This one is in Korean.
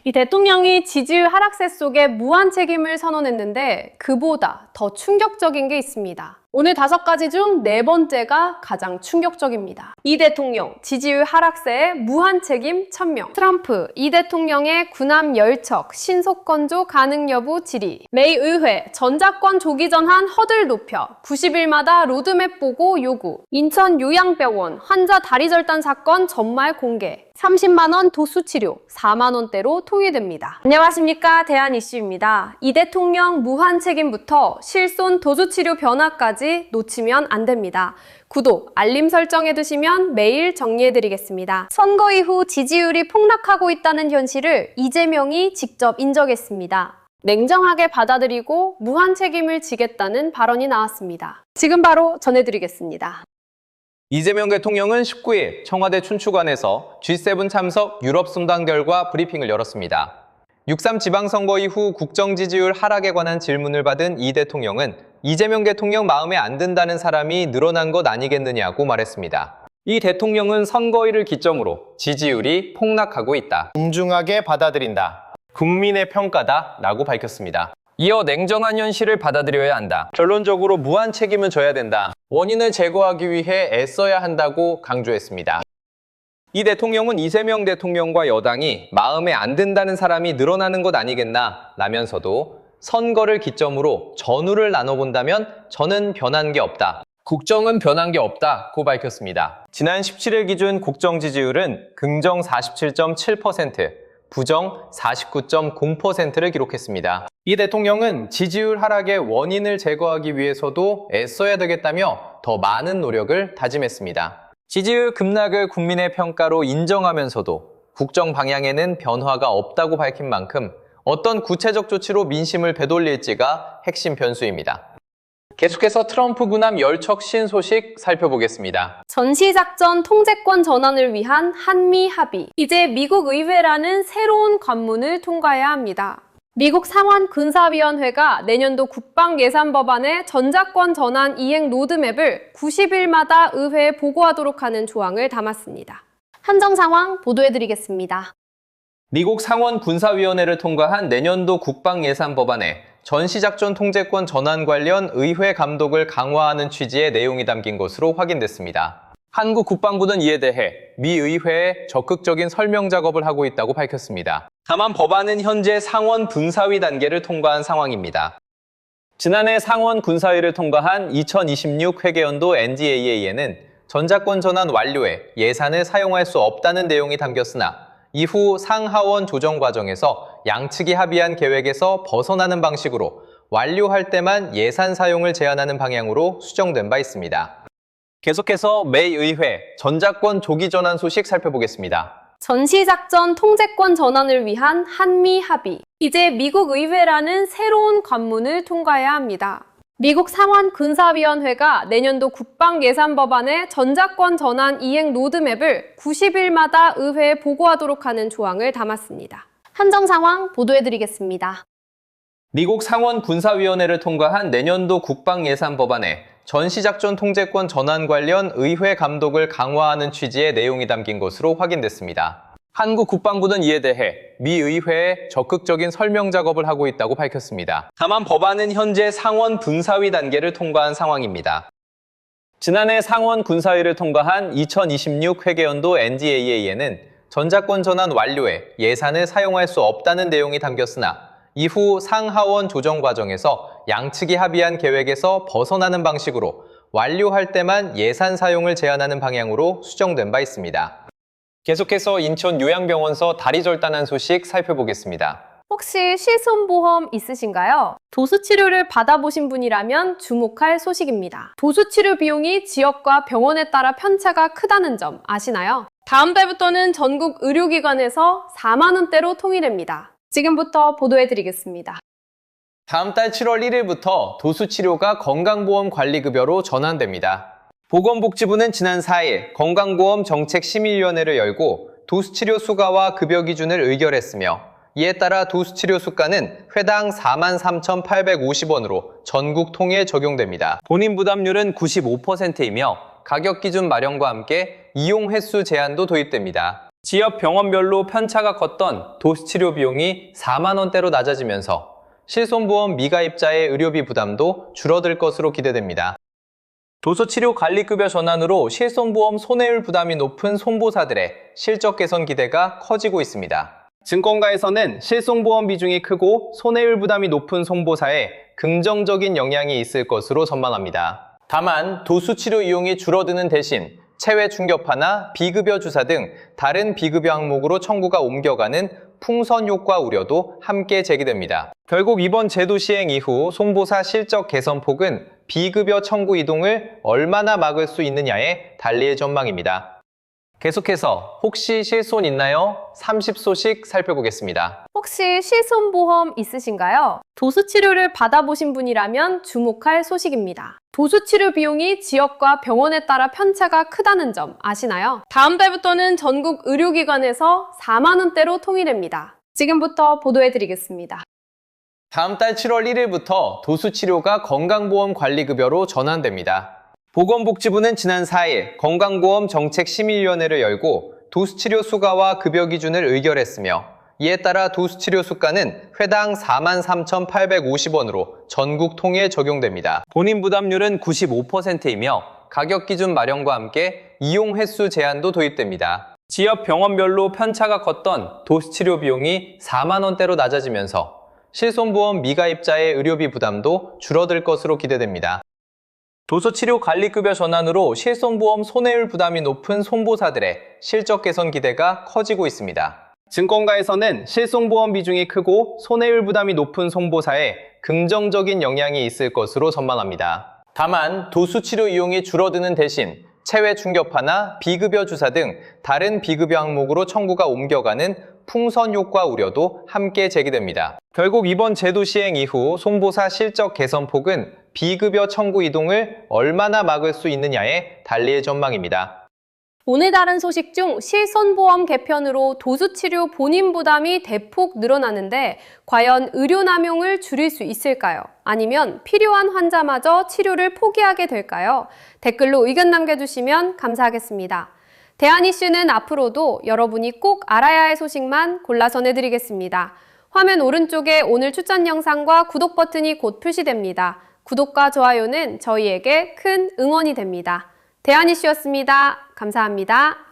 이 대통령이 지지율 하락세 속에 무한 책임을 선언했는데 그보다 더 충격적인 게 있습니다. 오늘 5가지 중 4번째가 가장 충격적입니다. 이 대통령 지지율 하락세에 무한 책임 천명. 트럼프 이 대통령의 군함 열척 신속 건조 가능 여부 질의. 메이 의회 전작권 조기 전환 허들 높여 90일마다 로드맵 보고 요구. 인천 요양병원 환자 다리 절단 사건 전말 공개. 30만 원 도수 치료 4만 원대로 통일됩니다. 안녕하십니까, 대한 이슈입니다. 이 대통령 무한 책임부터 실손 도수 치료 변화까지 놓치면 안 됩니다. 구독, 알림 설정해 두시면 매일 정리해드리겠습니다. 선거 이후 지지율이 폭락하고 있다는 현실을 이재명이 직접 인정했습니다. 냉정하게 받아들이고 무한 책임을 지겠다는 발언이 나왔습니다. 지금 바로 전해드리겠습니다. 이재명 대통령은 19일 청와대 춘추관에서 G7 참석 유럽 순방들과 브리핑을 열었습니다. 6.3 지방선거 이후 국정 지지율 하락에 관한 질문을 받은 이 대통령은 이재명 대통령 마음에 안 든다는 사람이 늘어난 것 아니겠느냐고 말했습니다. 이 대통령은 선거일을 기점으로 지지율이 폭락하고 있다. 엄중하게 받아들인다. 국민의 평가다 라고 밝혔습니다. 이어 냉정한 현실을 받아들여야 한다. 결론적으로 무한 책임을 져야 된다. 원인을 제거하기 위해 애써야 한다고 강조했습니다. 이 대통령은 이재명 대통령과 여당이 마음에 안 든다는 사람이 늘어나는 것 아니겠나 라면서도 선거를 기점으로 전후를 나눠본다면 저는 변한 게 없다. 국정은 변한 게 없다고 밝혔습니다. 지난 17일 기준 국정 지지율은 긍정 47.7%, 부정 49.0%를 기록했습니다. 이 대통령은 지지율 하락의 원인을 제거하기 위해서도 애써야 되겠다며 더 많은 노력을 다짐했습니다. 지지율 급락을 국민의 평가로 인정하면서도 국정 방향에는 변화가 없다고 밝힌 만큼 어떤 구체적 조치로 민심을 되돌릴지가 핵심 변수입니다. 계속해서 트럼프 군함 열척 신소식 살펴보겠습니다. 전시작전 통제권 전환을 위한 한미 합의. 이제 미국 의회라는 새로운 관문을 통과해야 합니다. 미국 상원 군사위원회가 내년도 국방 예산 법안의 전작권 전환 이행 로드맵을 90일마다 의회에 보고하도록 하는 조항을 담았습니다. 한정 상황 보도해드리겠습니다. 미국 상원 군사위원회를 통과한 내년도 국방 예산 법안에 전시작전 통제권 전환 관련 의회 감독을 강화하는 취지의 내용이 담긴 것으로 확인됐습니다. 한국 국방부는 이에 대해 미 의회에 적극적인 설명 작업을 하고 있다고 밝혔습니다. 다만 법안은 현재 상원 분사위 단계를 통과한 상황입니다. 지난해 상원 군사위를 통과한 2026 회계연도 NDAA에는 전작권 전환 완료에 예산을 사용할 수 없다는 내용이 담겼으나 이후 상하원 조정 과정에서 양측이 합의한 계획에서 벗어나는 방식으로 완료할 때만 예산 사용을 제한하는 방향으로 수정된 바 있습니다. 계속해서 메이 의회 전작권 조기 전환 소식 살펴보겠습니다. 전시작전 통제권 전환을 위한 한미 합의. 이제 미국 의회라는 새로운 관문을 통과해야 합니다. 미국 상원 군사위원회가 내년도 국방 예산 법안의 전작권 전환 이행 로드맵을 90일마다 의회에 보고하도록 하는 조항을 담았습니다. 한정 상황 보도해드리겠습니다. 미국 상원 군사위원회를 통과한 내년도 국방 예산 법안에 전시작전 통제권 전환 관련 의회 감독을 강화하는 취지의 내용이 담긴 것으로 확인됐습니다. 한국 국방부는 이에 대해 미 의회에 적극적인 설명 작업을 하고 있다고 밝혔습니다. 다만 법안은 현재 상원 분사위 단계를 통과한 상황입니다. 지난해 상원 군사위를 통과한 2026 회계연도 NDAA에는 전작권 전환 완료에 예산을 사용할 수 없다는 내용이 담겼으나 이후 상하원 조정 과정에서 양측이 합의한 계획에서 벗어나는 방식으로 완료할 때만 예산 사용을 제한하는 방향으로 수정된 바 있습니다. 계속해서 인천 요양병원서 다리 절단한 소식 살펴보겠습니다. 혹시 실손보험 있으신가요? 도수치료를 받아보신 분이라면 주목할 소식입니다. 도수치료 비용이 지역과 병원에 따라 편차가 크다는 점 아시나요? 다음 달부터는 전국 의료기관에서 4만 원대로 통일됩니다. 지금부터 보도해드리겠습니다. 다음 달 7월 1일부터 도수치료가 건강보험관리급여로 전환됩니다. 보건복지부는 지난 4일 건강보험 정책심의위원회를 열고 도수치료 수가와 급여 기준을 의결했으며 이에 따라 도수치료 수가는 회당 43,850원으로 전국 통일 적용됩니다. 본인 부담률은 95%이며 가격 기준 마련과 함께 이용 횟수 제한도 도입됩니다. 지역 병원별로 편차가 컸던 도수치료 비용이 4만 원대로 낮아지면서 실손보험 미가입자의 의료비 부담도 줄어들 것으로 기대됩니다. 도수치료 관리급여 전환으로 실손보험 손해율 부담이 높은 손보사들의 실적 개선 기대가 커지고 있습니다. 증권가에서는 실손보험 비중이 크고 손해율 부담이 높은 손보사에 긍정적인 영향이 있을 것으로 전망합니다. 다만 도수치료 이용이 줄어드는 대신 체외 충격파나 비급여 주사 등 다른 비급여 항목으로 청구가 옮겨가는 풍선 효과 우려도 함께 제기됩니다. 결국 이번 제도 시행 이후 손보사 실적 개선폭은 비급여 청구 이동을 얼마나 막을 수 있느냐에 달릴 전망입니다. 계속해서 혹시 실손 있나요? 30소식 살펴보겠습니다. 혹시 실손보험 있으신가요? 도수치료를 받아보신 분이라면 주목할 소식입니다. 도수치료 비용이 지역과 병원에 따라 편차가 크다는 점 아시나요? 다음 달부터는 전국 의료기관에서 4만 원대로 통일됩니다. 지금부터 보도해드리겠습니다. 다음 달 7월 1일부터 도수치료가 건강보험관리급여로 전환됩니다. 보건복지부는 지난 4일 건강보험 정책심의위원회를 열고 도수치료 수가와 급여 기준을 의결했으며 이에 따라 도수치료 수가는 회당 43,850원으로 전국 통일 적용됩니다. 본인 부담률은 95%이며 가격 기준 마련과 함께 이용 횟수 제한도 도입됩니다. 지역 병원별로 편차가 컸던 도수치료 비용이 4만 원대로 낮아지면서 실손보험 미가입자의 의료비 부담도 줄어들 것으로 기대됩니다. 도수치료 관리급여 전환으로 실손보험 손해율 부담이 높은 손보사들의 실적 개선 기대가 커지고 있습니다. 증권가에서는 실손보험 비중이 크고 손해율 부담이 높은 손보사에 긍정적인 영향이 있을 것으로 전망합니다. 다만 도수치료 이용이 줄어드는 대신 체외 충격파나 비급여 주사 등 다른 비급여 항목으로 청구가 옮겨가는 풍선 효과 우려도 함께 제기됩니다. 결국 이번 제도 시행 이후 손보사 실적 개선폭은 비급여 청구 이동을 얼마나 막을 수 있느냐에 달릴 전망입니다. 오늘 다른 소식 중 실손보험 개편으로 도수치료 본인 부담이 대폭 늘어나는데 과연 의료 남용을 줄일 수 있을까요? 아니면 필요한 환자마저 치료를 포기하게 될까요? 댓글로 의견 남겨주시면 감사하겠습니다. 대한 이슈는 앞으로도 여러분이 꼭 알아야 할 소식만 골라서 내드리겠습니다. 화면 오른쪽에 오늘 추천 영상과 구독 버튼이 곧 표시됩니다. 구독과 좋아요는 저희에게 큰 응원이 됩니다. 대한 이슈였습니다. 감사합니다.